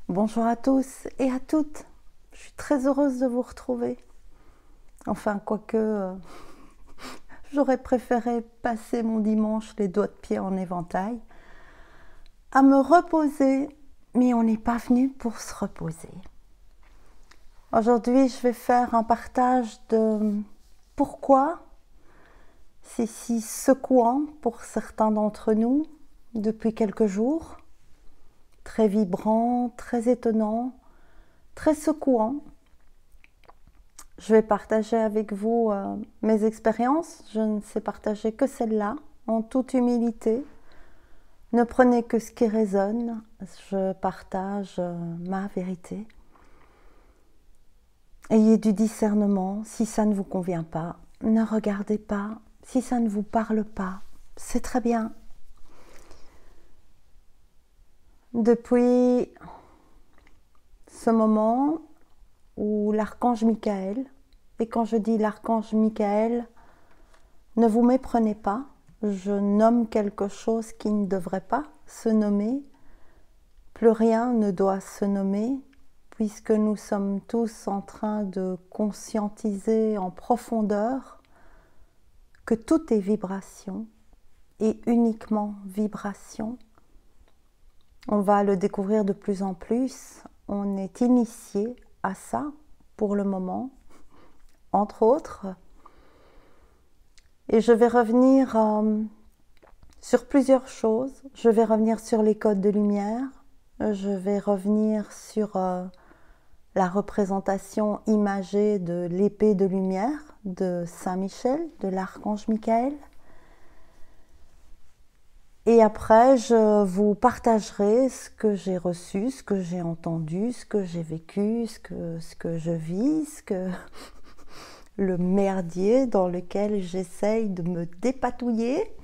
Bonjour à tous et à toutes. Je suis très heureuse de vous retrouver. Enfin, quoique, j'aurais préféré passer mon dimanche les doigts de pied en éventail, à me reposer, mais on n'est pas venu pour se reposer. Aujourd'hui, je vais faire un partage de pourquoi c'est si secouant pour certains d'entre nous depuis quelques jours, très vibrant, très étonnant, très secouant. Je vais partager avec vous mes expériences. Je ne sais partager que celles-là, en toute humilité. Ne prenez que ce qui résonne. Je partage ma vérité. Ayez du discernement. Si ça ne vous convient pas, ne regardez pas. Si ça ne vous parle pas, c'est très bien. Depuis ce moment où l'archange Michael, et quand je dis l'archange Michael, ne vous méprenez pas, je nomme quelque chose qui ne devrait pas se nommer. Plus rien ne doit se nommer, puisque nous sommes tous en train de conscientiser en profondeur que tout est vibration et uniquement vibration. On va le découvrir de plus en plus. On est initié à ça pour le moment, entre autres. Et je vais revenir sur plusieurs choses. Je vais revenir sur les codes de lumière. Je vais revenir sur la représentation imagée de l'épée de lumière de Saint-Michel, de l'archange Michael. Et après, je vous partagerai ce que j'ai reçu, ce que j'ai entendu, ce que j'ai vécu, ce que je vis, le merdier dans lequel j'essaye de me dépatouiller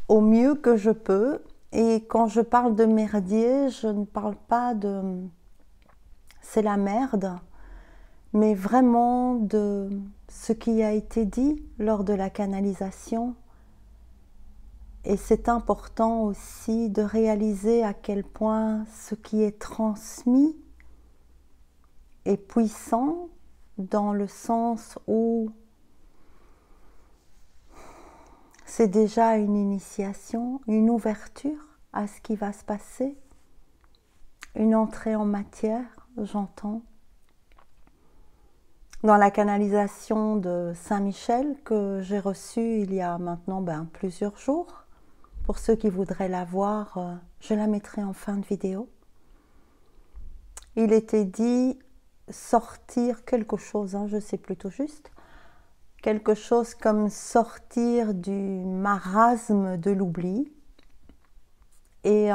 au mieux que je peux. Et quand je parle de merdier, je ne parle pas de c'est la merde, mais vraiment de ce qui a été dit lors de la canalisation. Et c'est important aussi de réaliser à quel point ce qui est transmis est puissant, dans le sens où c'est déjà une initiation, une ouverture à ce qui va se passer, une entrée en matière, j'entends. Dans la canalisation de Saint-Michel que j'ai reçue il y a maintenant plusieurs jours, pour ceux qui voudraient la voir, je la mettrai en fin de vidéo. Il était dit sortir quelque chose, je sais plutôt juste, quelque chose comme sortir du marasme de l'oubli. Et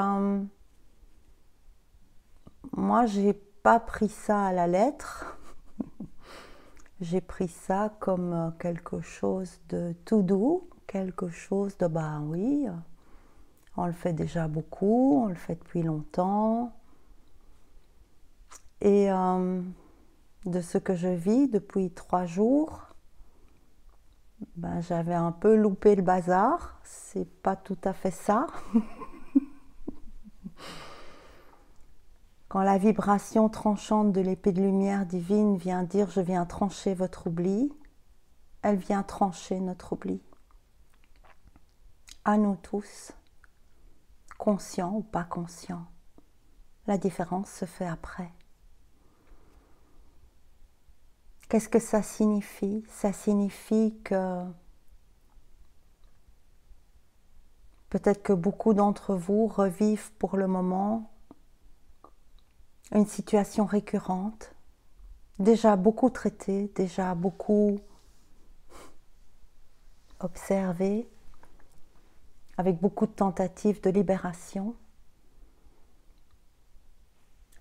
moi, j'ai pas pris ça à la lettre. J'ai pris ça comme quelque chose de tout doux, quelque chose de oui, on le fait déjà beaucoup, on le fait depuis longtemps. Et de ce que je vis depuis 3 jours, j'avais un peu loupé le bazar, c'est pas tout à fait ça. Quand la vibration tranchante de l'épée de lumière divine vient dire « je viens trancher votre oubli », elle vient trancher notre oubli. À nous tous, conscients ou pas conscients. La différence se fait après. Qu'est-ce que ça signifie? Ça signifie que peut-être que beaucoup d'entre vous revivent pour le moment une situation récurrente, déjà beaucoup traitée, déjà beaucoup observée, avec beaucoup de tentatives de libération.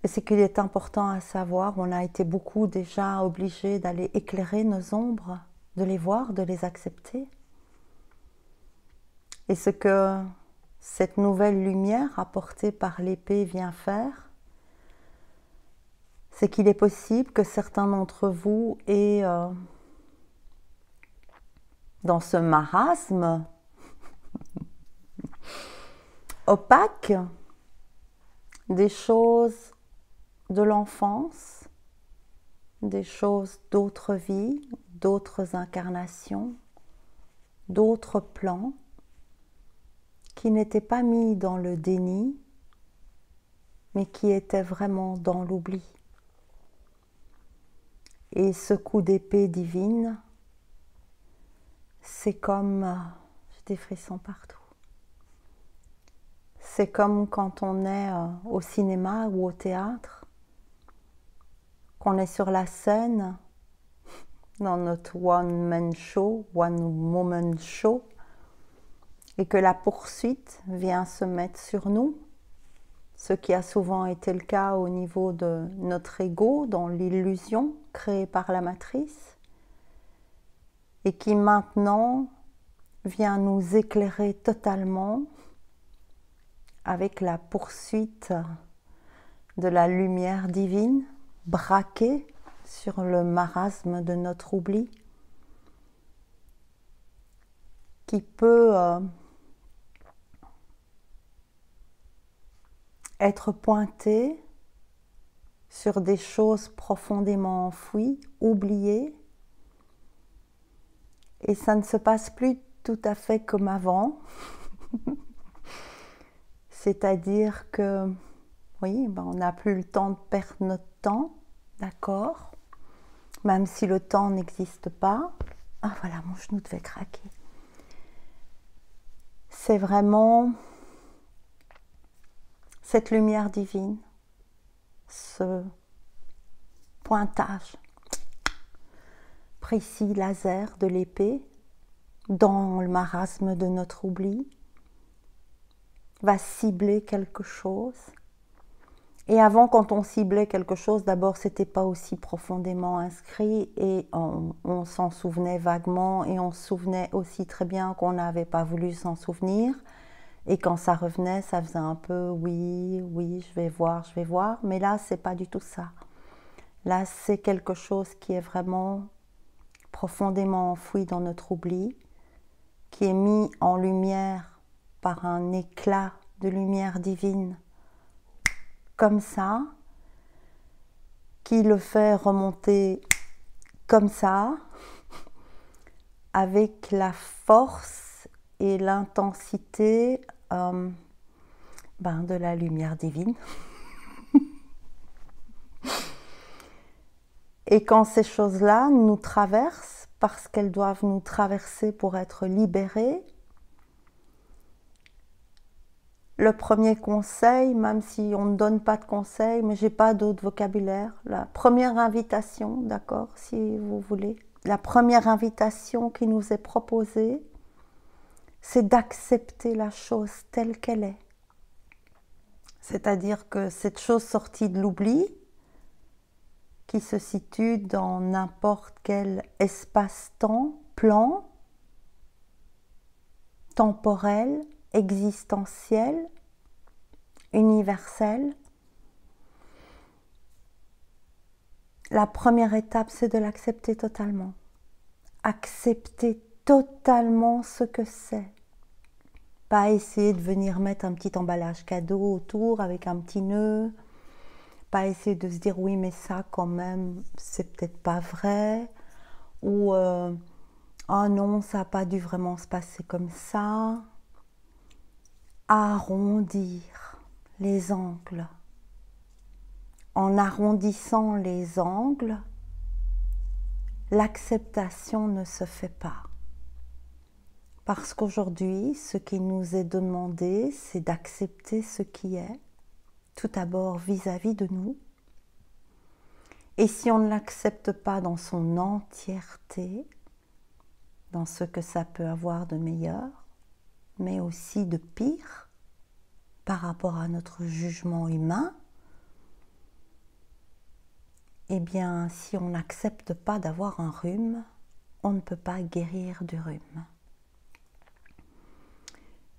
Et ce qu'il est important à savoir, on a été beaucoup déjà obligés d'aller éclairer nos ombres, de les voir, de les accepter. Et ce que cette nouvelle lumière apportée par l'épée vient faire, c'est qu'il est possible que certains d'entre vous aient, dans ce marasme opaque, des choses de l'enfance, des choses d'autres vies, d'autres incarnations, d'autres plans, qui n'étaient pas mis dans le déni, mais qui étaient vraiment dans l'oubli. Et ce coup d'épée divine, c'est comme... j'ai des frissons partout. C'est comme quand on est au cinéma ou au théâtre, qu'on est sur la scène, dans notre one-man show, one-woman show, et que la poursuite vient se mettre sur nous, ce qui a souvent été le cas au niveau de notre ego, dans l'illusion créée par la matrice, et qui maintenant vient nous éclairer totalement avec la poursuite de la lumière divine, braquée sur le marasme de notre oubli, qui peut être pointé sur des choses profondément enfouies, oubliées, et ça ne se passe plus tout à fait comme avant. C'est-à-dire que, oui, on n'a plus le temps de perdre notre temps, d'accord, même si le temps n'existe pas. Ah voilà, mon genou devait craquer. C'est vraiment cette lumière divine, ce pointage précis laser de l'épée dans le marasme de notre oubli va cibler quelque chose. Et avant, quand on ciblait quelque chose, d'abord, c'était pas aussi profondément inscrit et on s'en souvenait vaguement et on se souvenait aussi très bien qu'on n'avait pas voulu s'en souvenir. Et quand ça revenait, ça faisait un peu oui, oui, je vais voir. Mais là, c'est pas du tout ça. Là, c'est quelque chose qui est vraiment profondément enfoui dans notre oubli, qui est mis en lumière par un éclat de lumière divine, comme ça, qui le fait remonter comme ça, avec la force et l'intensité de la lumière divine. Et quand ces choses-là nous traversent, parce qu'elles doivent nous traverser pour être libérées, le premier conseil, même si on ne donne pas de conseil, mais j'ai pas d'autre vocabulaire, la première invitation, d'accord, si vous voulez, la première invitation qui nous est proposée, c'est d'accepter la chose telle qu'elle est. C'est-à-dire que cette chose sortie de l'oubli, qui se situe dans n'importe quel espace-temps, plan, temporel, existentiel, universel. La première étape, c'est de l'accepter totalement. Accepter totalement ce que c'est. Pas essayer de venir mettre un petit emballage cadeau autour avec un petit nœud. Pas essayer de se dire oui, mais ça quand même, c'est peut-être pas vrai. Ou oh non, ça n'a pas dû vraiment se passer comme ça. Arrondir les angles. En arrondissant les angles, l'acceptation ne se fait pas. Parce qu'aujourd'hui, ce qui nous est demandé, c'est d'accepter ce qui est, tout d'abord vis-à-vis de nous. Et si on ne l'accepte pas dans son entièreté, dans ce que ça peut avoir de meilleur, mais aussi de pire, par rapport à notre jugement humain, eh bien, si on n'accepte pas d'avoir un rhume, on ne peut pas guérir du rhume.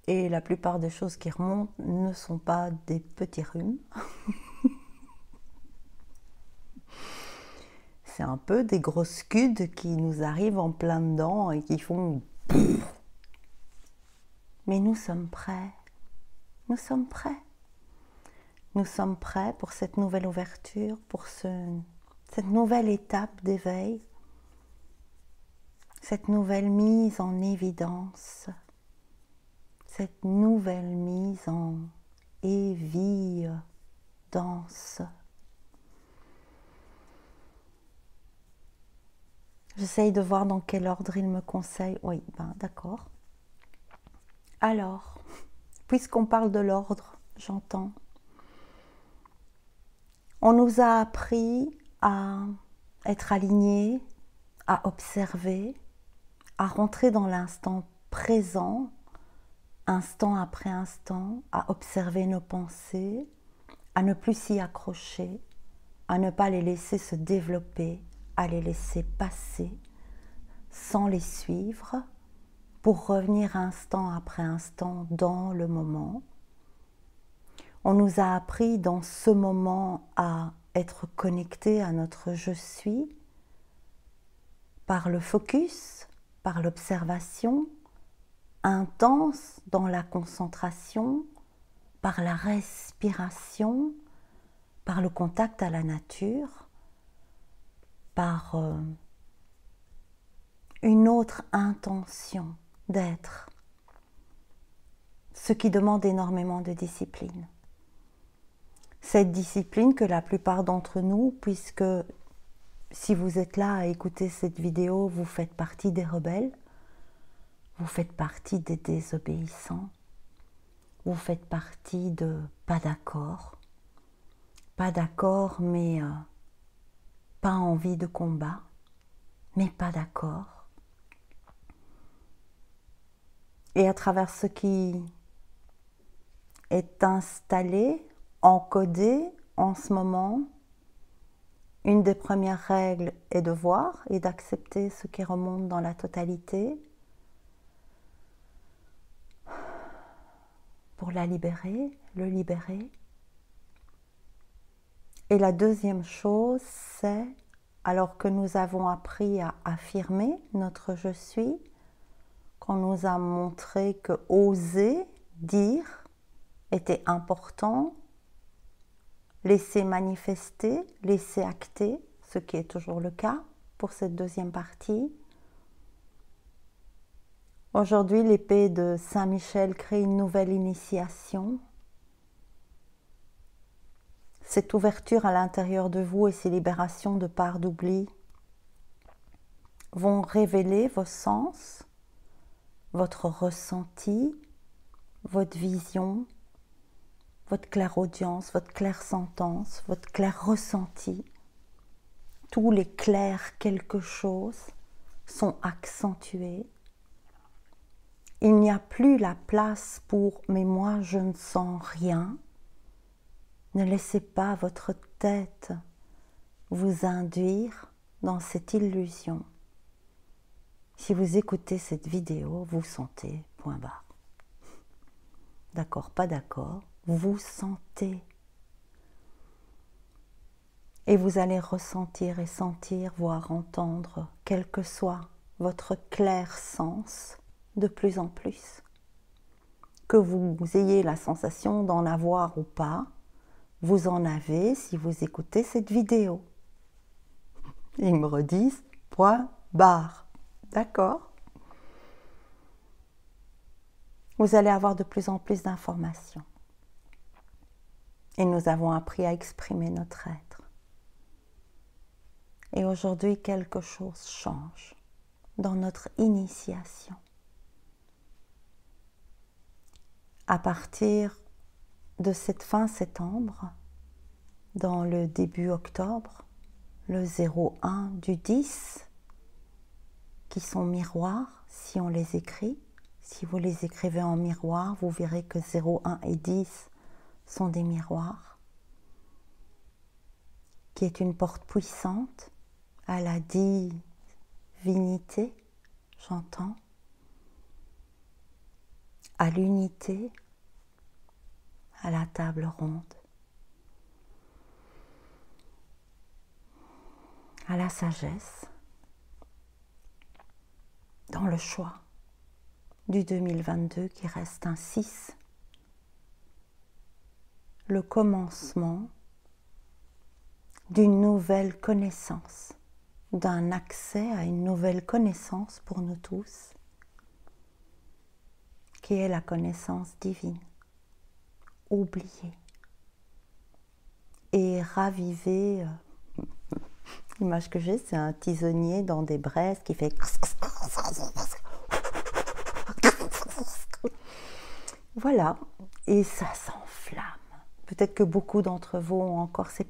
Et la plupart des choses qui remontent ne sont pas des petits rhumes. C'est un peu des grosses scuds qui nous arrivent en plein dedans et qui font... Mais nous sommes prêts. Nous sommes prêts. Nous sommes prêts pour cette nouvelle ouverture, pour cette nouvelle étape d'éveil, cette nouvelle mise en évidence, cette nouvelle mise en évidence. J'essaye de voir dans quel ordre il me conseille. Oui, ben d'accord. Alors, puisqu'on parle de l'ordre, j'entends. On nous a appris à être alignés, à observer, à rentrer dans l'instant présent, instant après instant, à observer nos pensées, à ne plus s'y accrocher, à ne pas les laisser se développer, à les laisser passer sans les suivre, pour revenir instant après instant dans le moment. On nous a appris dans ce moment à être connectés à notre je suis par le focus, par l'observation intense dans la concentration, par la respiration, par le contact à la nature, par une autre intention d'être, ce qui demande énormément de discipline. Cette discipline que la plupart d'entre nous, puisque si vous êtes là à écouter cette vidéo, vous faites partie des rebelles, vous faites partie des désobéissants, vous faites partie de pas d'accord mais pas envie de combat, mais pas d'accord. Et à travers ce qui est installé, encodé en ce moment, une des premières règles est de voir et d'accepter ce qui remonte dans la totalité pour la libérer, le libérer. Et la deuxième chose, c'est, alors que nous avons appris à affirmer notre je suis, qu'on nous a montré que oser dire était important, laisser manifester, laisser acter, ce qui est toujours le cas pour cette deuxième partie. Aujourd'hui, l'épée de Saint-Michel crée une nouvelle initiation. Cette ouverture à l'intérieur de vous et ces libérations de parts d'oubli vont révéler vos sens, votre ressenti, votre vision, votre clairaudience, votre clairsentence, votre clair ressenti. Tous les clairs quelque chose sont accentués. Il n'y a plus la place pour « mais moi je ne sens rien ». Ne laissez pas votre tête vous induire dans cette illusion. Si vous écoutez cette vidéo, vous sentez, point barre. D'accord, pas d'accord, vous sentez. Et vous allez ressentir et sentir, voire entendre, quel que soit votre clair sens, de plus en plus. Que vous ayez la sensation d'en avoir ou pas, vous en avez si vous écoutez cette vidéo. Ils me redisent, point barre. D'accord? Vous allez avoir de plus en plus d'informations. Et nous avons appris à exprimer notre être. Et aujourd'hui, quelque chose change dans notre initiation. À partir de cette fin septembre, dans le début octobre, le 01 du 10, qui sont miroirs, si on les écrit. Si vous les écrivez en miroir, vous verrez que 01 et 10 sont des miroirs, qui est une porte puissante à la divinité, j'entends, à l'unité, à la table ronde, à la sagesse, dans le choix du 2022 qui reste un 6, le commencement d'une nouvelle connaissance, d'un accès à une nouvelle connaissance pour nous tous, qui est la connaissance divine, oubliée et ravivée. L'image que j'ai, c'est un tisonnier dans des braises qui fait... Voilà, et ça s'enflamme. Peut-être que beaucoup d'entre vous ont encore ces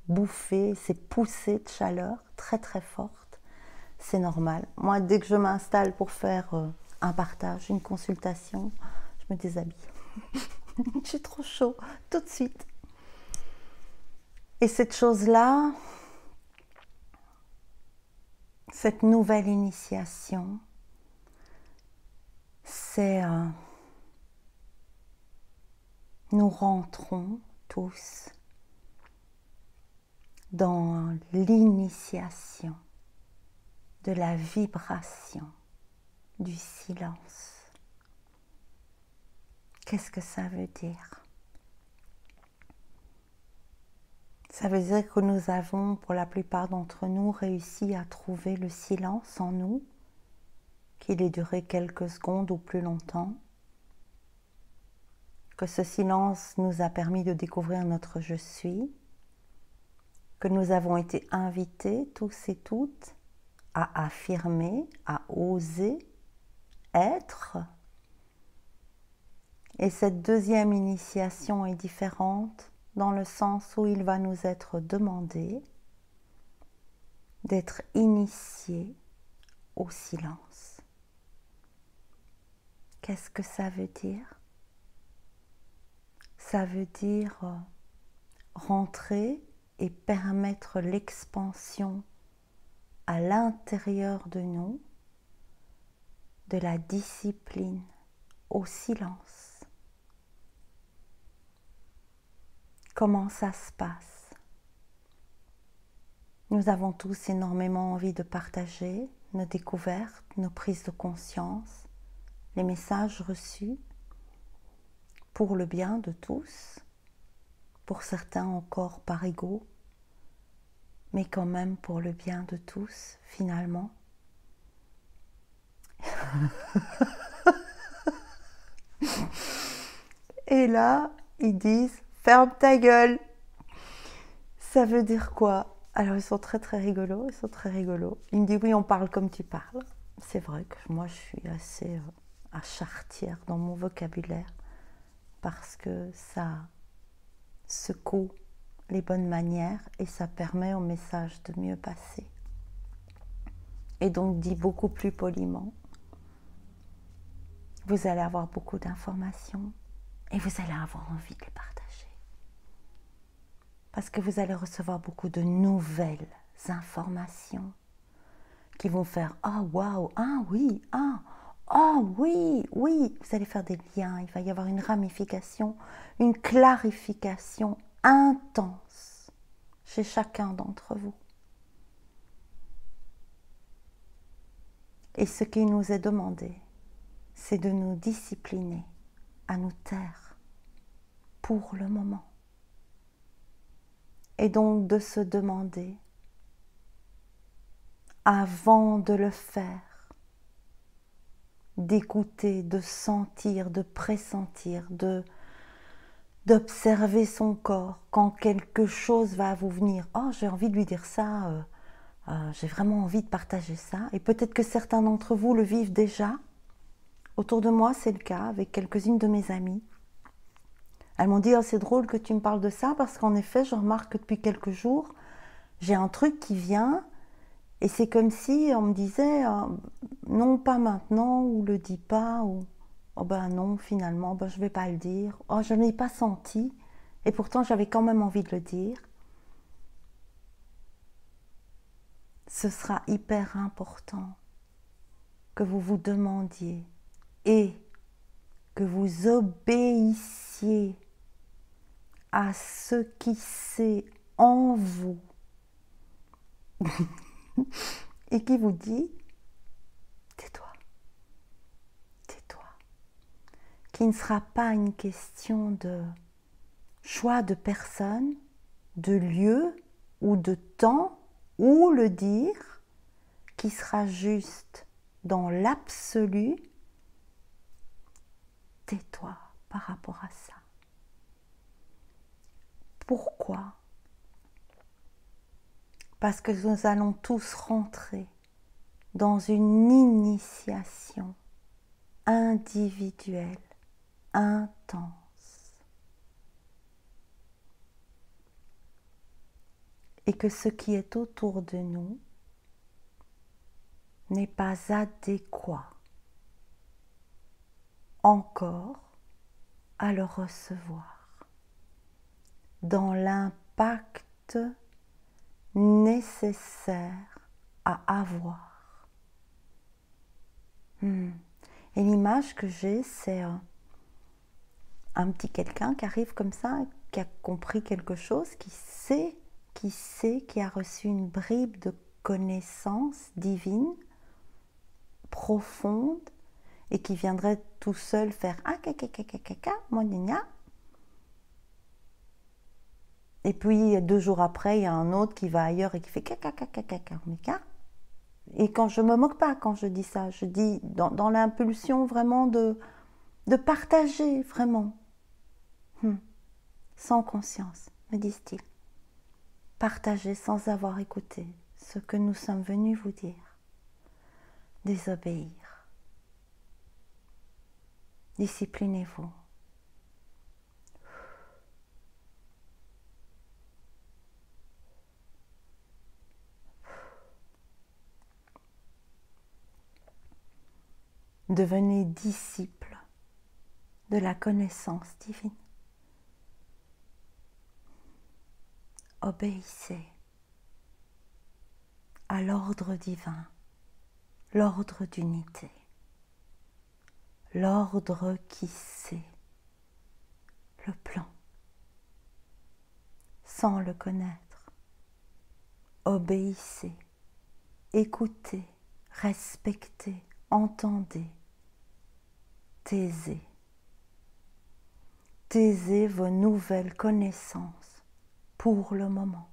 bouffées, ces poussées de chaleur très très fortes. C'est normal. Moi, dès que je m'installe pour faire un partage, une consultation, je me déshabille. J'ai trop chaud, tout de suite. Et cette chose-là, cette nouvelle initiation, c'est... nous rentrons tous dans l'initiation de la vibration du silence. Qu'est-ce que ça veut dire? Ça veut dire que nous avons, pour la plupart d'entre nous, réussi à trouver le silence en nous, qu'il ait duré quelques secondes ou plus longtemps, que ce silence nous a permis de découvrir notre je suis, que nous avons été invités tous et toutes à affirmer, à oser être. Et cette deuxième initiation est différente dans le sens où il va nous être demandé d'être initiés au silence. Qu'est-ce que ça veut dire? Ça veut dire rentrer et permettre l'expansion à l'intérieur de nous de la discipline au silence. Comment ça se passe? Nous avons tous énormément envie de partager nos découvertes, nos prises de conscience, les messages reçus pour le bien de tous, pour certains encore par ego, mais quand même pour le bien de tous, finalement. Et là, ils disent « ferme ta gueule !» Ça veut dire quoi? Alors, ils sont très très rigolos, Ils me disent « oui, on parle comme tu parles ». C'est vrai que moi, je suis assez à charretière dans mon vocabulaire parce que ça secoue les bonnes manières et ça permet au message de mieux passer. Et donc, dit beaucoup plus poliment, vous allez avoir beaucoup d'informations et vous allez avoir envie de les partager. Parce que vous allez recevoir beaucoup de nouvelles informations qui vont faire « Ah, waouh, ah oui, ah, oh oui, oui ». Vous allez faire des liens, il va y avoir une ramification, une clarification intense chez chacun d'entre vous. Et ce qui nous est demandé, c'est de nous discipliner à nous taire pour le moment. Et donc de se demander, avant de le faire, d'écouter, de sentir, de pressentir, d'observer son corps quand quelque chose va vous venir. Oh, j'ai envie de lui dire ça, j'ai vraiment envie de partager ça. Et peut-être que certains d'entre vous le vivent déjà. Autour de moi, c'est le cas avec quelques-unes de mes amies. Elles m'ont dit « oh, c'est drôle que tu me parles de ça parce qu'en effet, je remarque que depuis quelques jours, j'ai un truc qui vient et c'est comme si on me disait non, pas maintenant, ou le dis pas, ou oh ben non, finalement, ben, je vais pas le dire. Oh, je ne l'ai pas senti et pourtant j'avais quand même envie de le dire. » Ce sera hyper important que vous vous demandiez et que vous obéissiez à ce qui c'est en vous et qui vous dit tais-toi, tais-toi, qui ne sera pas une question de choix de personne, de lieu ou de temps, ou le dire, qui sera juste dans l'absolu. Tais-toi par rapport à ça. Pourquoi? Parce que nous allons tous rentrer dans une initiation individuelle, intense. Et que ce qui est autour de nous n'est pas adéquat encore à le recevoir dans l'impact nécessaire à avoir. Et l'image que j'ai, c'est un petit quelqu'un qui arrive comme ça, qui a compris quelque chose, qui a reçu une bribe de connaissance divine, profonde, et qui viendrait tout seul faire ah kaka monina. Et puis 2 jours après, il y a un autre qui va ailleurs et qui fait kaka. Et quand je me moque pas quand je dis ça, je dis dans l'impulsion vraiment de partager vraiment, sans conscience, me disent-ils. Partager sans avoir écouté ce que nous sommes venus vous dire. Désobéir. Disciplinez-vous. Devenez disciple de la connaissance divine. Obéissez à l'ordre divin, l'ordre d'unité, l'ordre qui sait le plan, sans le connaître. Obéissez, écoutez, respectez, entendez, taisez. Taisez vos nouvelles connaissances pour le moment.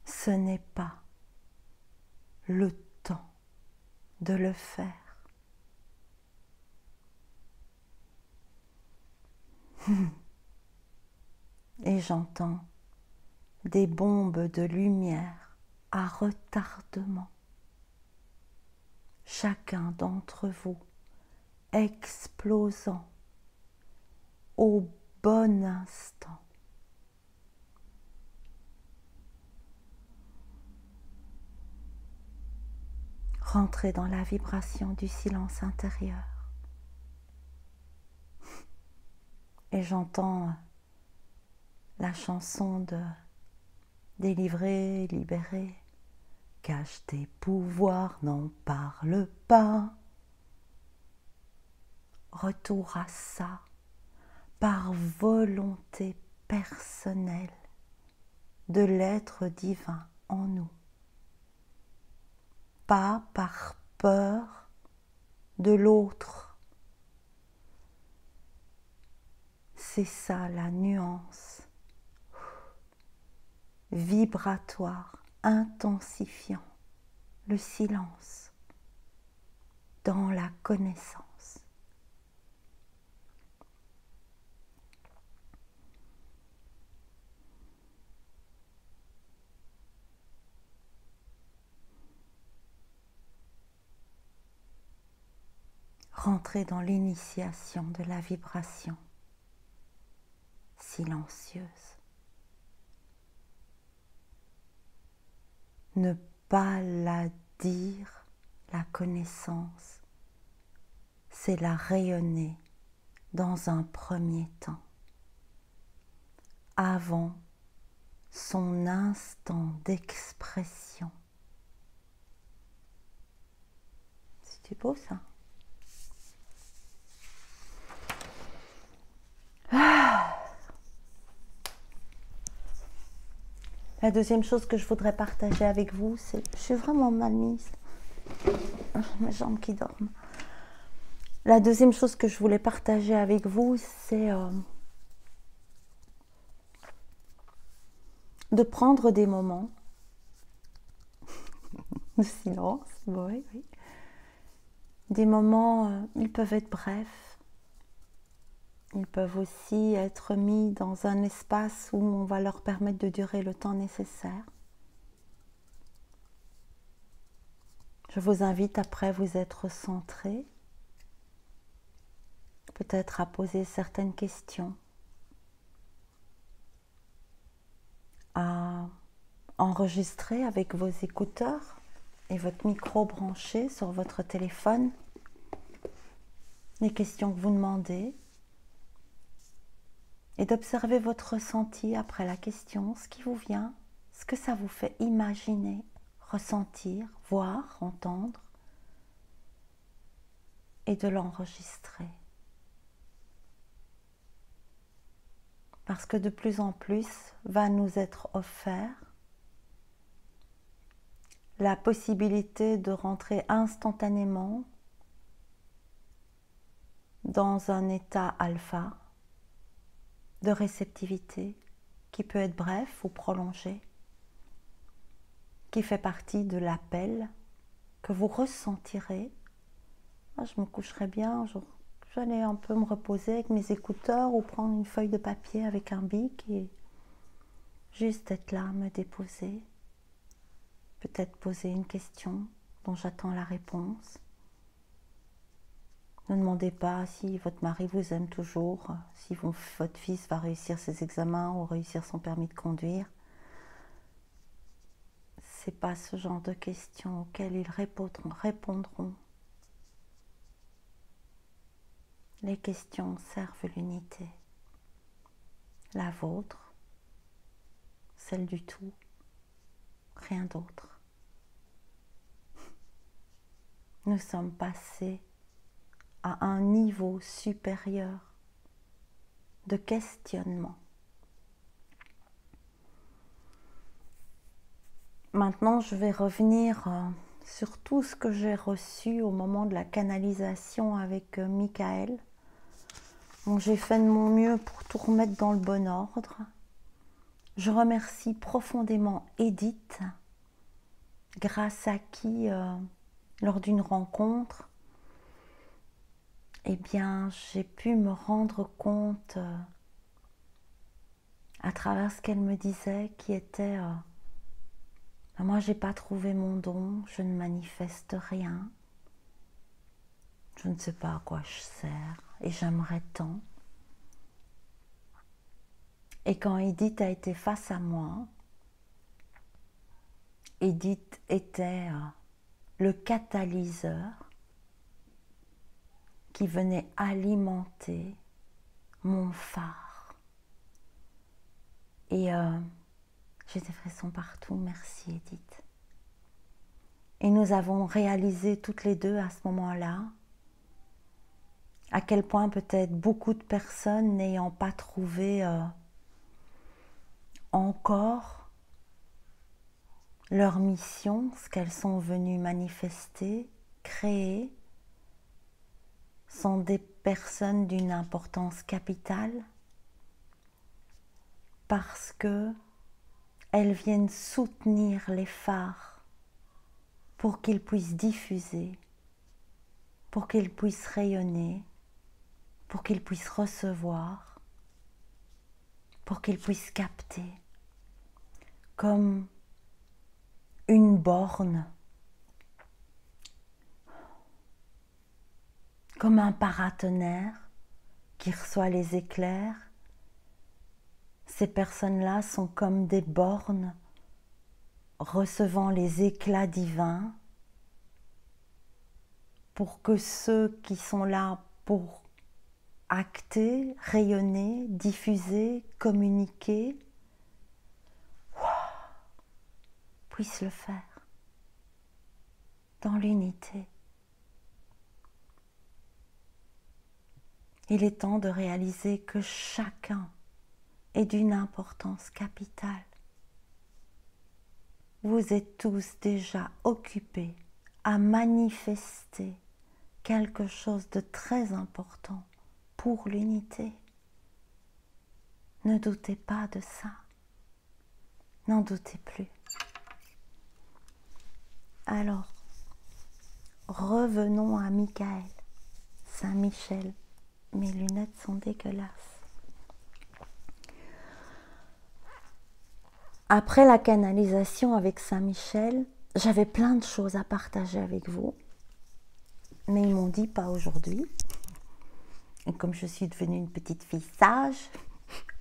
Ce n'est pas le temps de le faire. Et j'entends des bombes de lumière à retardement. Chacun d'entre vous explosant au bon instant. Rentrez dans la vibration du silence intérieur. Et j'entends la chanson de Délivré, libéré. Cache tes pouvoirs, n'en parle pas. Retour à ça, par volonté personnelle de l'être divin en nous. Pas par peur de l'autre. C'est ça la nuance vibratoire, intensifiant le silence dans la connaissance. Rentrez dans l'initiation de la vibration silencieuse. Ne pas la dire, la connaissance, c'est la rayonner dans un premier temps, avant son instant d'expression. C'est beau ça? La deuxième chose que je voudrais partager avec vous, c'est... Je suis vraiment mal mise. Mes jambes qui dorment. La deuxième chose que je voulais partager avec vous, c'est de prendre des moments de silence, oui, oui. Des moments, ils peuvent être brefs, ils peuvent aussi être mis dans un espace où on va leur permettre de durer le temps nécessaire. Je vous invite après à vous être centré, peut-être à poser certaines questions, à enregistrer avec vos écouteurs et votre micro branché sur votre téléphone les questions que vous demandez et d'observer votre ressenti après la question, ce qui vous vient, ce que ça vous fait imaginer, ressentir, voir, entendre et de l'enregistrer. Parce que de plus en plus va nous être offert la possibilité de rentrer instantanément dans un état alpha de réceptivité qui peut être bref ou prolongé, qui fait partie de l'appel que vous ressentirez. Je me coucherai bien, j'allais un peu me reposer avec mes écouteurs ou prendre une feuille de papier avec un bic et juste être là, me déposer, peut-être poser une question dont j'attends la réponse. Ne demandez pas si votre mari vous aime toujours, si votre fils va réussir ses examens ou réussir son permis de conduire. C'est pas ce genre de questions auxquelles ils répondront. Les questions servent l'unité. La vôtre, celle du tout, rien d'autre. Nous sommes passés à un niveau supérieur de questionnement. Maintenant, je vais revenir sur tout ce que j'ai reçu au moment de la canalisation avec Michael. Bon, j'ai fait de mon mieux pour tout remettre dans le bon ordre. Je remercie profondément Edith, grâce à qui, lors d'une rencontre, eh bien, j'ai pu me rendre compte, à travers ce qu'elle me disait, qui était moi, j'ai pas trouvé mon don, je ne manifeste rien, je ne sais pas à quoi je sers et j'aimerais tant. Et quand Edith a été face à moi, Edith était le catalyseur qui venait alimenter mon phare. Et j'ai des frissons partout, merci Edith. Et nous avons réalisé toutes les deux à ce moment-là à quel point peut-être beaucoup de personnes n'ayant pas trouvé encore leur mission, ce qu'elles sont venues manifester, créer, sont des personnes d'une importance capitale parce que elles viennent soutenir les phares pour qu'ils puissent diffuser, pour qu'ils puissent rayonner, pour qu'ils puissent recevoir, pour qu'ils puissent capter, comme une borne, comme un paratonnerre qui reçoit les éclairs. Ces personnes-là sont comme des bornes recevant les éclats divins pour que ceux qui sont là pour acter, rayonner, diffuser, communiquer, puissent le faire dans l'unité. Il est temps de réaliser que chacun est d'une importance capitale. Vous êtes tous déjà occupés à manifester quelque chose de très important pour l'unité. Ne doutez pas de ça. N'en doutez plus. Alors, revenons à Michael, Saint-Michel. Mes lunettes sont dégueulasses. Après la canalisation avec Saint-Michel, j'avais plein de choses à partager avec vous. Mais ils m'ont dit pas aujourd'hui. Et comme je suis devenue une petite fille sage,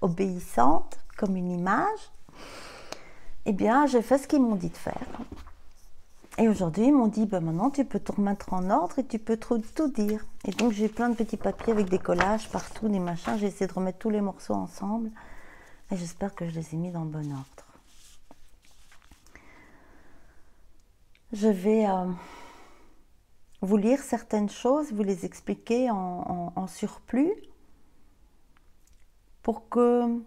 obéissante, comme une image, eh bien j'ai fait ce qu'ils m'ont dit de faire. Et aujourd'hui ils m'ont dit, ben maintenant tu peux tout remettre en ordre et tu peux tout dire. Et donc j'ai plein de petits papiers avec des collages partout, des machins, j'ai essayé de remettre tous les morceaux ensemble. Et j'espère que je les ai mis dans le bon ordre. Je vais vous lire certaines choses, vous les expliquer en surplus pour que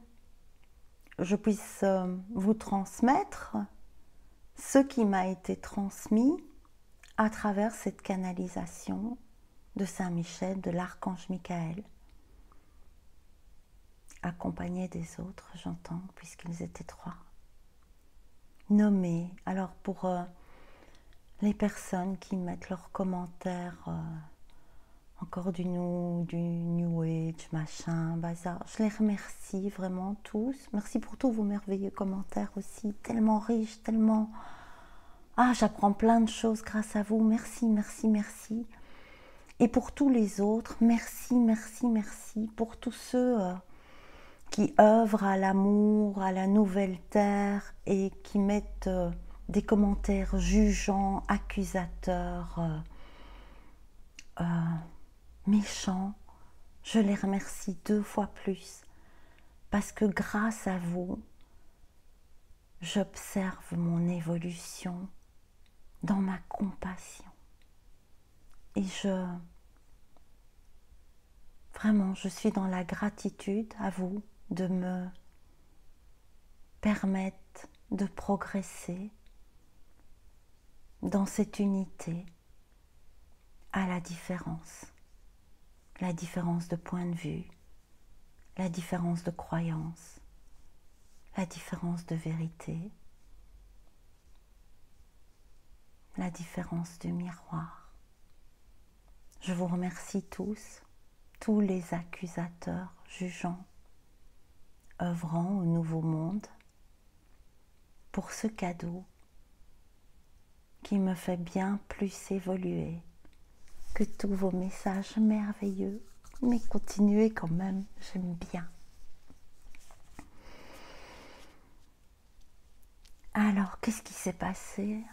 je puisse vous transmettre ce qui m'a été transmis à travers cette canalisation de Saint-Michel, de l'archange Michael, accompagné des autres, j'entends, puisqu'ils étaient 3. Nommés. Alors pour les personnes qui mettent leurs commentaires, encore du New Age, machin, bazar, je les remercie vraiment tous. Merci pour tous vos merveilleux commentaires aussi, tellement riches, tellement... Ah, j'apprends plein de choses grâce à vous, merci, merci, merci. Et pour tous les autres, merci, merci, merci. Pour tous ceux qui œuvrent à l'amour, à la nouvelle terre et qui mettent des commentaires jugeants, accusateurs, méchants, je les remercie 2 fois plus parce que grâce à vous, j'observe mon évolution dans ma compassion et vraiment, je suis dans la gratitude à vous de me permettre de progresser dans cette unité à la différence de point de vue, la différence de croyance, la différence de vérité, la différence de miroir. Je vous remercie tous les accusateurs, jugeants, œuvrant au nouveau monde, pour ce cadeau qui me fait bien plus évoluer que tous vos messages merveilleux. Mais continuez quand même, j'aime bien. Alors, qu'est-ce qui s'est passé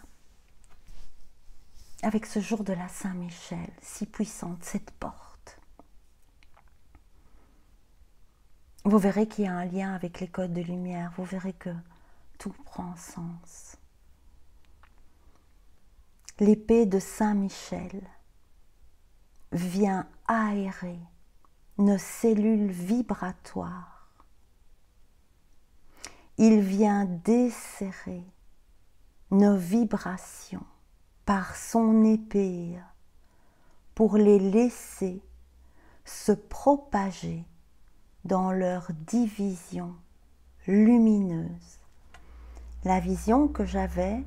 avec ce jour de la Saint-Michel, si puissante, cette porte? Vous verrez qu'il y a un lien avec les codes de lumière, vous verrez que tout prend sens. L'épée de Saint-Michel vient aérer nos cellules vibratoires. Il vient desserrer nos vibrations par son épée pour les laisser se propager dans leur division lumineuse. La vision que j'avais,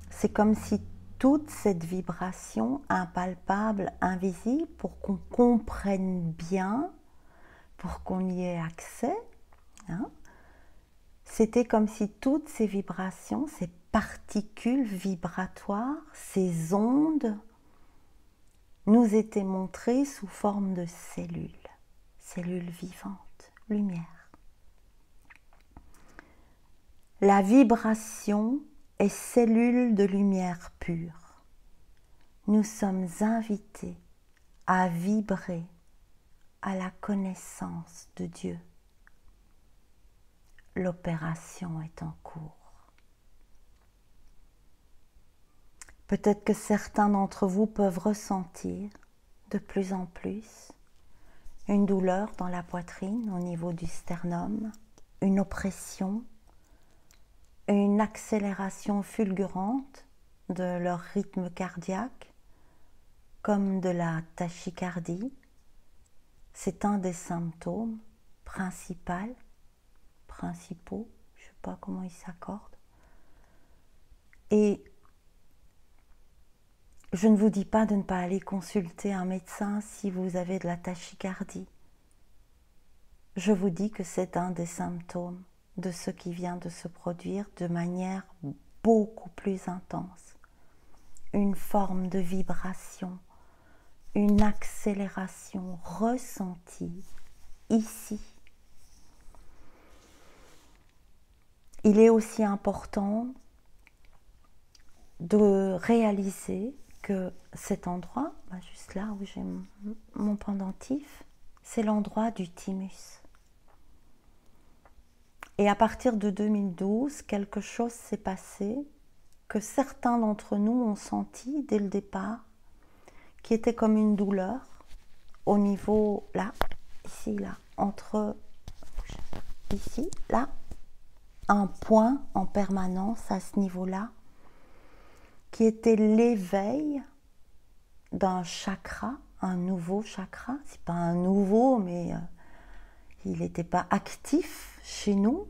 c'est comme si toute cette vibration impalpable, invisible, pour qu'on comprenne bien, pour qu'on y ait accès, hein, c'était comme si toutes ces vibrations, ces particules vibratoires, ces ondes, nous étaient montrées sous forme de cellules vivantes, lumière. La vibration est cellule de lumière pure. Nous sommes invités à vibrer à la connaissance de Dieu. L'opération est en cours. Peut-être que certains d'entre vous peuvent ressentir de plus en plus une douleur dans la poitrine au niveau du sternum, une oppression, une accélération fulgurante de leur rythme cardiaque, comme de la tachycardie. C'est un des symptômes principaux, je pas comment il s'accorde. Et je ne vous dis pas de ne pas aller consulter un médecin si vous avez de la tachycardie. Je vous dis que c'est un des symptômes de ce qui vient de se produire de manière beaucoup plus intense. Une forme de vibration, une accélération ressentie ici. Il est aussi important de réaliser que cet endroit, juste là où j'ai mon pendentif, c'est l'endroit du thymus. Et à partir de 2012, quelque chose s'est passé que certains d'entre nous ont senti dès le départ, qui était comme une douleur au niveau, là, ici, là, entre, ici, là, un point en permanence à ce niveau-là, qui était l'éveil d'un chakra, un nouveau chakra. C'est pas un nouveau, mais il n'était pas actif chez nous.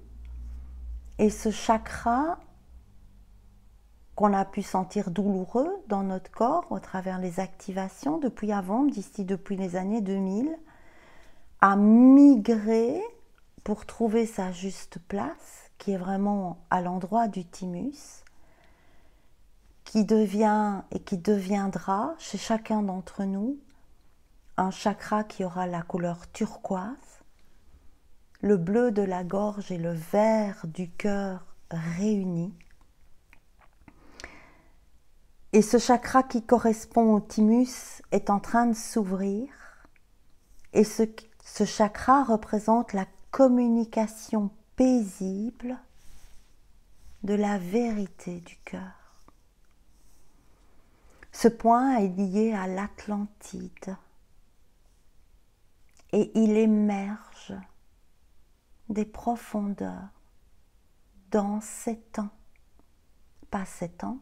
Et ce chakra qu'on a pu sentir douloureux dans notre corps au travers les activations depuis avant, depuis les années 2000, a migré pour trouver sa juste place, qui est vraiment à l'endroit du thymus, qui devient et qui deviendra chez chacun d'entre nous un chakra qui aura la couleur turquoise, le bleu de la gorge et le vert du cœur réunis. Et ce chakra qui correspond au thymus est en train de s'ouvrir. Et ce chakra représente la communication paisible de la vérité du cœur. Ce point est lié à l'Atlantide et il émerge des profondeurs dans 7 ans, pas 7 ans,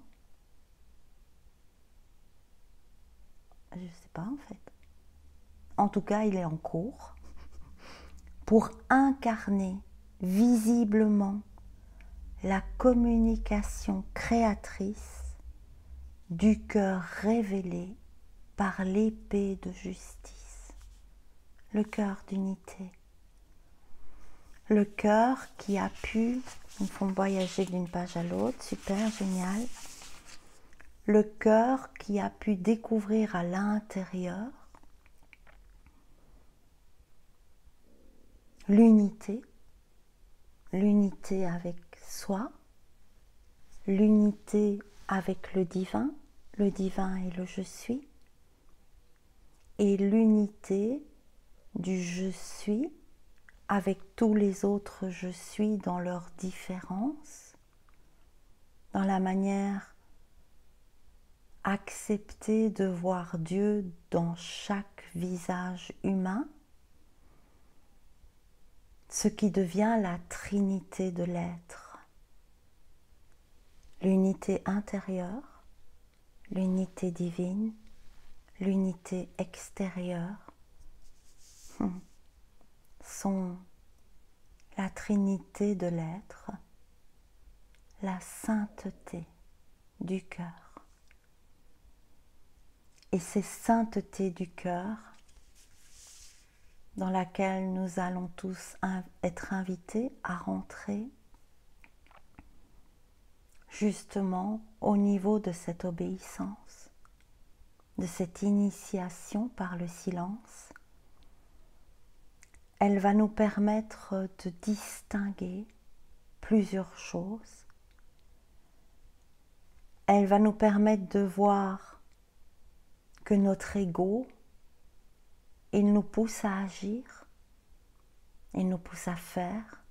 je ne sais pas en fait. En tout cas, il est en cours pour incarner visiblement la communication créatrice du cœur révélé par l'épée de justice, le cœur d'unité. Le cœur qui a pu, ils font voyager d'une page à l'autre, super, génial. Le cœur qui a pu découvrir à l'intérieur l'unité, l'unité avec soi, l'unité avec le divin et le je suis, et l'unité du je suis avec tous les autres je suis dans leur différence, dans la manière acceptée de voir Dieu dans chaque visage humain, ce qui devient la trinité de l'être. L'unité intérieure, l'unité divine, l'unité extérieure sont la trinité de l'être, la sainteté du cœur. Et c'est sainteté du cœur dans laquelle nous allons tous être invités à rentrer justement au niveau de cette obéissance, de cette initiation par le silence. Elle va nous permettre de distinguer plusieurs choses. Elle va nous permettre de voir que notre ego, il nous pousse à agir, il nous pousse à faire,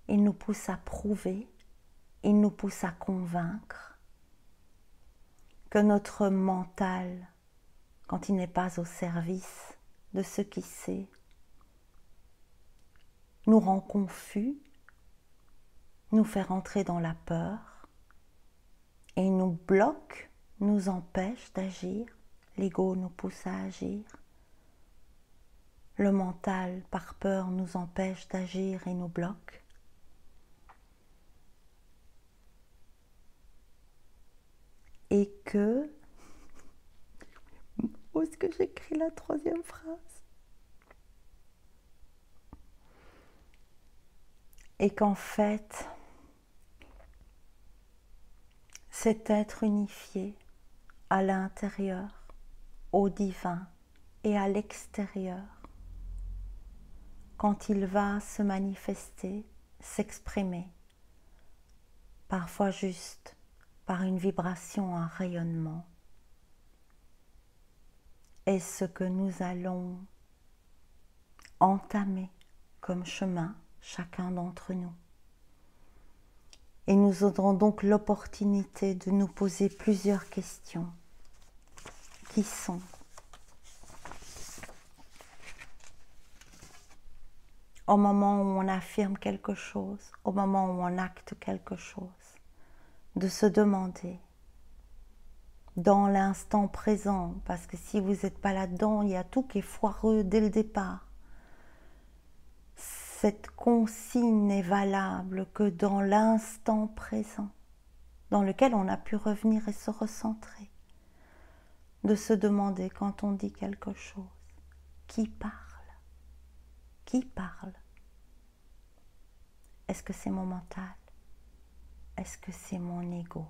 il nous pousse à prouver, il nous pousse à convaincre, que notre mental, quand il n'est pas au service de ce qui sait, nous rend confus, nous fait rentrer dans la peur et nous bloque, nous empêche d'agir. L'ego nous pousse à agir. Le mental, par peur, nous empêche d'agir et nous bloque. et que... Où est-ce que j'écris la troisième phrase? Et qu'en fait, cet être unifié à l'intérieur, au divin et à l'extérieur, quand il va se manifester, s'exprimer, parfois juste par une vibration, un rayonnement, est ce que nous allons entamer comme chemin, chacun d'entre nous. Et nous aurons donc l'opportunité de nous poser plusieurs questions qui sont: au moment où on affirme quelque chose, au moment où on acte quelque chose, de se demander dans l'instant présent, parce que si vous n'êtes pas là-dedans, il y a tout qui est foireux dès le départ. Cette consigne n'est valable que dans l'instant présent, dans lequel on a pu revenir et se recentrer. De se demander quand on dit quelque chose, qui parle? Qui parle? Est-ce que c'est mon mental? Est-ce que c'est mon ego?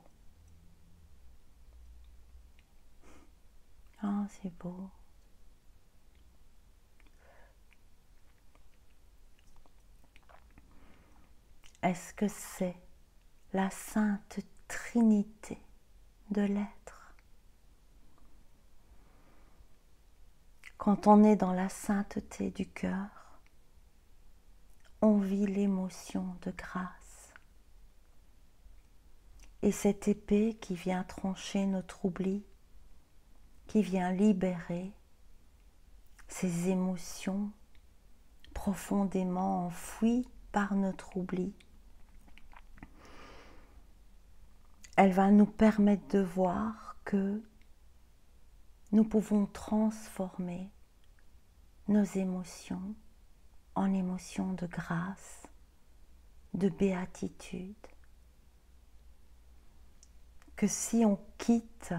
Ah, c'est beau. Est-ce que c'est la sainte trinité de l'être? Quand on est dans la sainteté du cœur, on vit l'émotion de grâce. Et cette épée qui vient trancher notre oubli, qui vient libérer ces émotions profondément enfouies par notre oubli, elle va nous permettre de voir que nous pouvons transformer nos émotions en émotions de grâce, de béatitude. Que si on quitte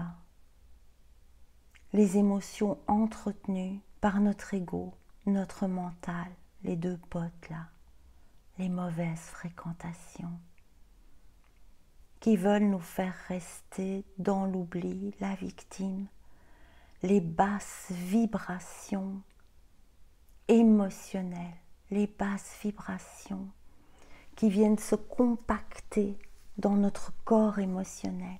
les émotions entretenues par notre ego, notre mental, les deux potes là, les mauvaises fréquentations, qui veulent nous faire rester dans l'oubli, la victime, les basses vibrations émotionnelles, les basses vibrations qui viennent se compacter dans notre corps émotionnel.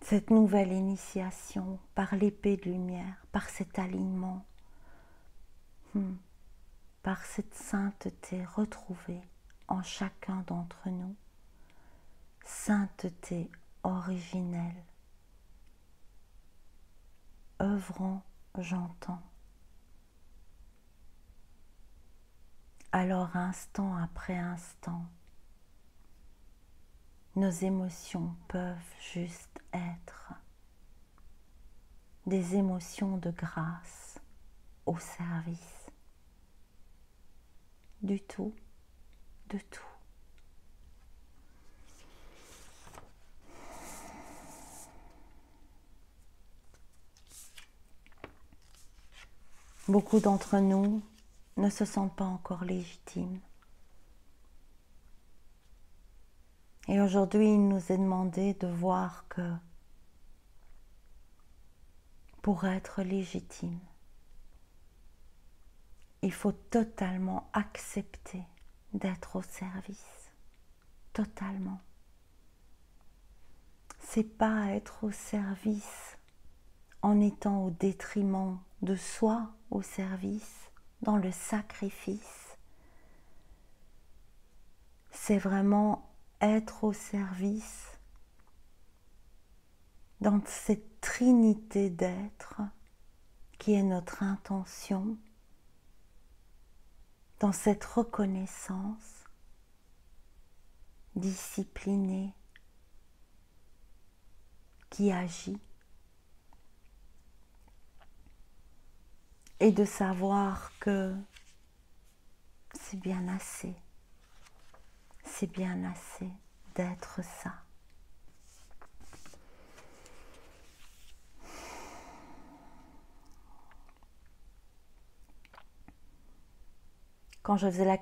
Cette nouvelle initiation par l'épée de lumière, par cet alignement, par cette sainteté retrouvée en chacun d'entre nous, sainteté originelle, œuvrant, j'entends. Alors instant après instant, nos émotions peuvent juste être des émotions de grâce au service du tout, de tout. Beaucoup d'entre nous ne se sentent pas encore légitimes. Et aujourd'hui, il nous est demandé de voir que pour être légitime, il faut totalement accepter d'être au service. Totalement. C'est pas être au service en étant au détriment de soi, au service, dans le sacrifice. C'est vraiment être au service dans cette trinité d'être qui est notre intention, dans cette reconnaissance disciplinée qui agit, et de savoir que c'est bien assez d'être ça, Quand je faisais la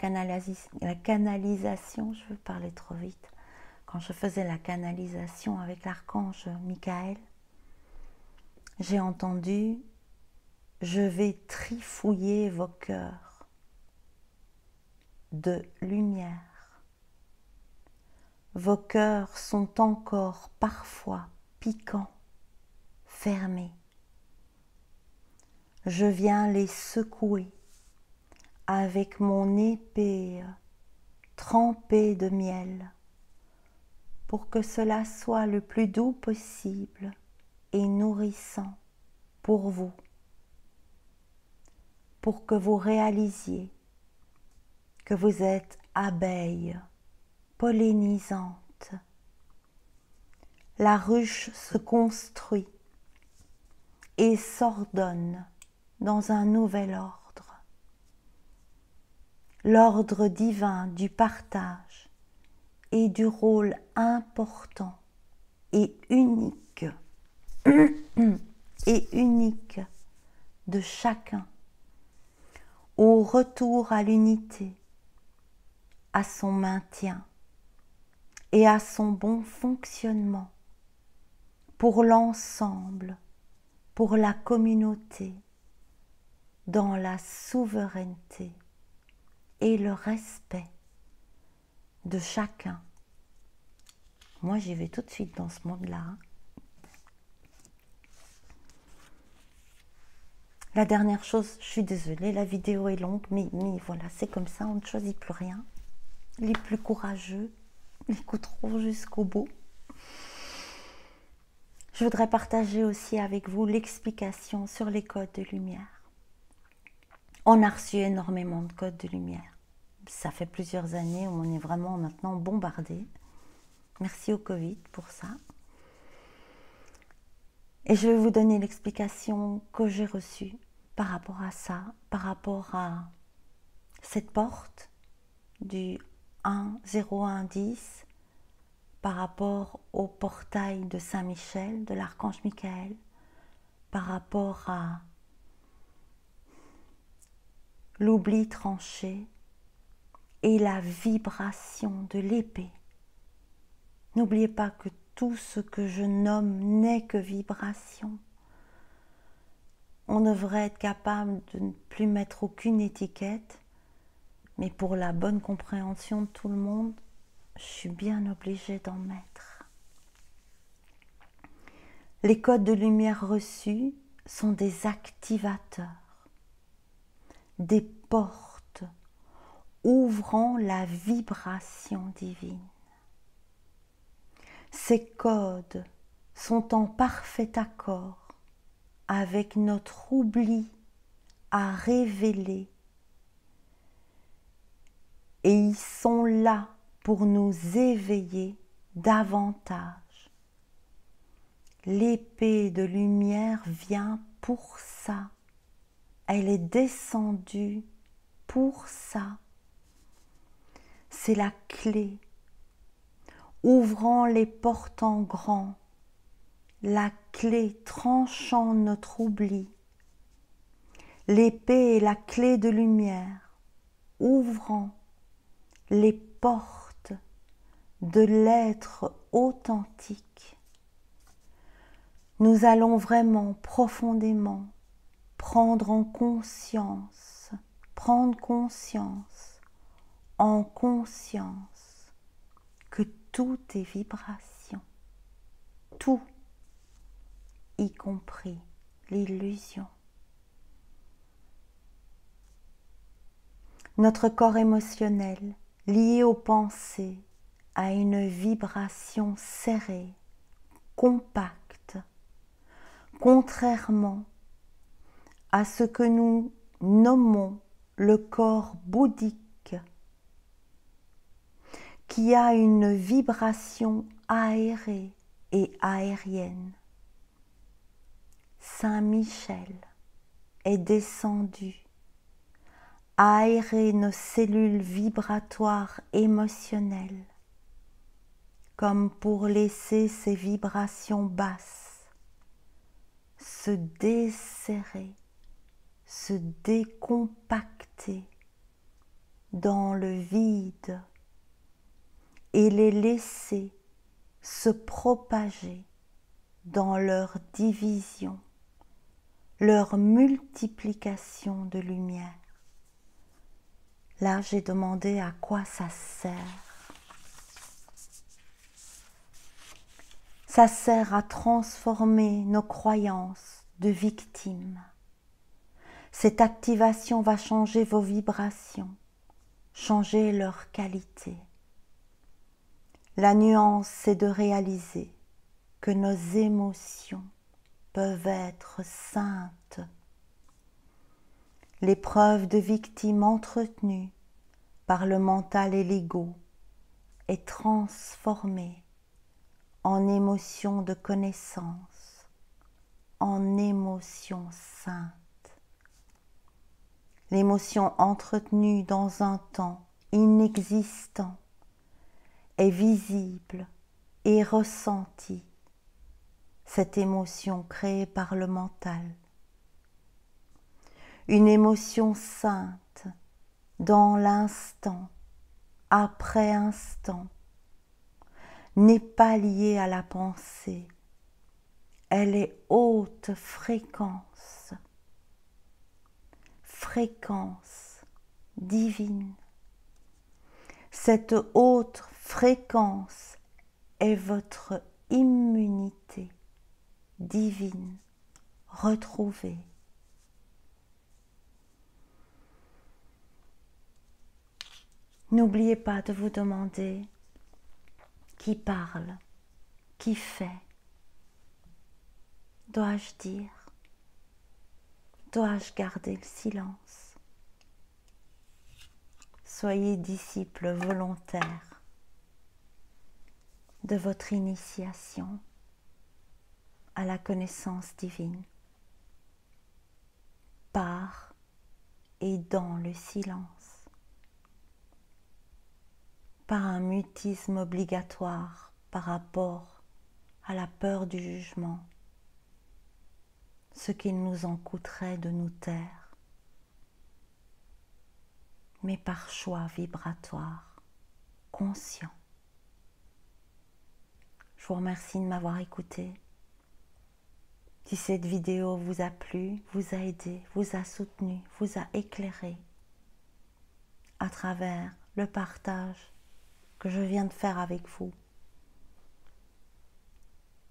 canalisation, je veux parler trop vite, quand je faisais la canalisation avec l'archange Michael, j'ai entendu « Je vais trifouiller vos cœurs de lumière. Vos cœurs sont encore parfois piquants, fermés. Je viens les secouer avec mon épée trempée de miel pour que cela soit le plus doux possible et nourrissant pour vous, pour que vous réalisiez que vous êtes abeille pollinisante. La ruche se construit et s'ordonne dans un nouvel ordre, l'ordre divin du partage et du rôle important et unique de chacun au retour à l'unité, à son maintien et à son bon fonctionnement pour l'ensemble, pour la communauté, dans la souveraineté et le respect de chacun. Moi, j'y vais tout de suite dans ce monde-là. La dernière chose, je suis désolée, la vidéo est longue, mais voilà, c'est comme ça, on ne choisit plus rien. Les plus courageux l'écouteront jusqu'au bout. Je voudrais partager aussi avec vous l'explication sur les codes de lumière. On a reçu énormément de codes de lumière. Ça fait plusieurs années où on est vraiment maintenant bombardé. Merci au Covid pour ça. Et je vais vous donner l'explication que j'ai reçue par rapport à ça, par rapport à cette porte du 1-0-1-10, par rapport au portail de Saint-Michel, de l'archange Michael, par rapport à l'oubli tranché et la vibration de l'épée. N'oubliez pas que tout ce que je nomme n'est que vibration. On devrait être capable de ne plus mettre aucune étiquette, mais pour la bonne compréhension de tout le monde, je suis bien obligée d'en mettre. Les codes de lumière reçus sont des activateurs, des portes ouvrant la vibration divine. Ces codes sont en parfait accord avec notre oubli à révéler et ils sont là pour nous éveiller davantage. L'épée de lumière vient pour ça. Elle est descendue pour ça. C'est la clé, ouvrant les portes en grand, la clé tranchant notre oubli. L'épée est la clé de lumière, ouvrant les portes de l'être authentique. Nous allons vraiment profondément prendre conscience en conscience que tout est vibration, tout, y compris l'illusion. Notre corps émotionnel, lié aux pensées, a une vibration serrée, compacte, contrairement à ce que nous nommons le corps bouddhique, qui a une vibration aérée et aérienne. Saint Michel est descendu, aérer nos cellules vibratoires émotionnelles, comme pour laisser ces vibrations basses se desserrer, se décompacter dans le vide et les laisser se propager dans leur division, leur multiplication de lumière. Là, j'ai demandé à quoi ça sert. Ça sert à transformer nos croyances de victimes. Cette activation va changer vos vibrations, changer leur qualité. La nuance, c'est de réaliser que nos émotions peuvent être saintes. L'épreuve de victime entretenue par le mental et l'ego est transformée en émotion de connaissance, en émotion sainte. L'émotion entretenue dans un temps inexistant est visible et ressentie, cette émotion créée par le mental. Une émotion sainte dans l'instant, après instant, n'est pas liée à la pensée. Elle est haute fréquence, fréquence divine. Cette haute fréquence est votre immunité divine retrouvée. N'oubliez pas de vous demander qui parle, qui fait. Dois-je dire? Dois-je garder le silence? Soyez disciples volontaires de votre initiation à la connaissance divine, par et dans le silence. Pas un mutisme obligatoire par rapport à la peur du jugement, ce qu'il nous en coûterait de nous taire, mais par choix vibratoire, conscient. Je vous remercie de m'avoir écouté. Si cette vidéo vous a plu, vous a aidé, vous a soutenu, vous a éclairé à travers le partage que je viens de faire avec vous,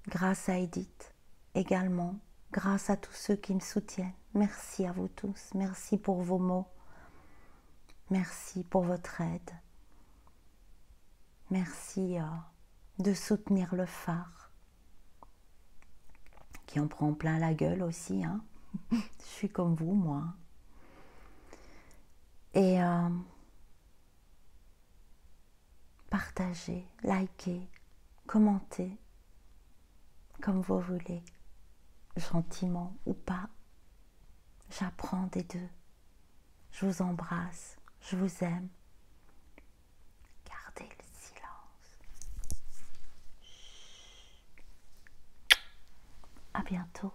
grâce à Edith également, grâce à tous ceux qui me soutiennent. Merci à vous tous, merci pour vos mots, merci pour votre aide, merci de soutenir le phare, qui en prend plein la gueule aussi, hein. Je suis comme vous, moi. Et partagez, likez, commentez, comme vous voulez, gentiment ou pas. J'apprends des deux. Je vous embrasse, je vous aime. Gardez le silence. À bientôt.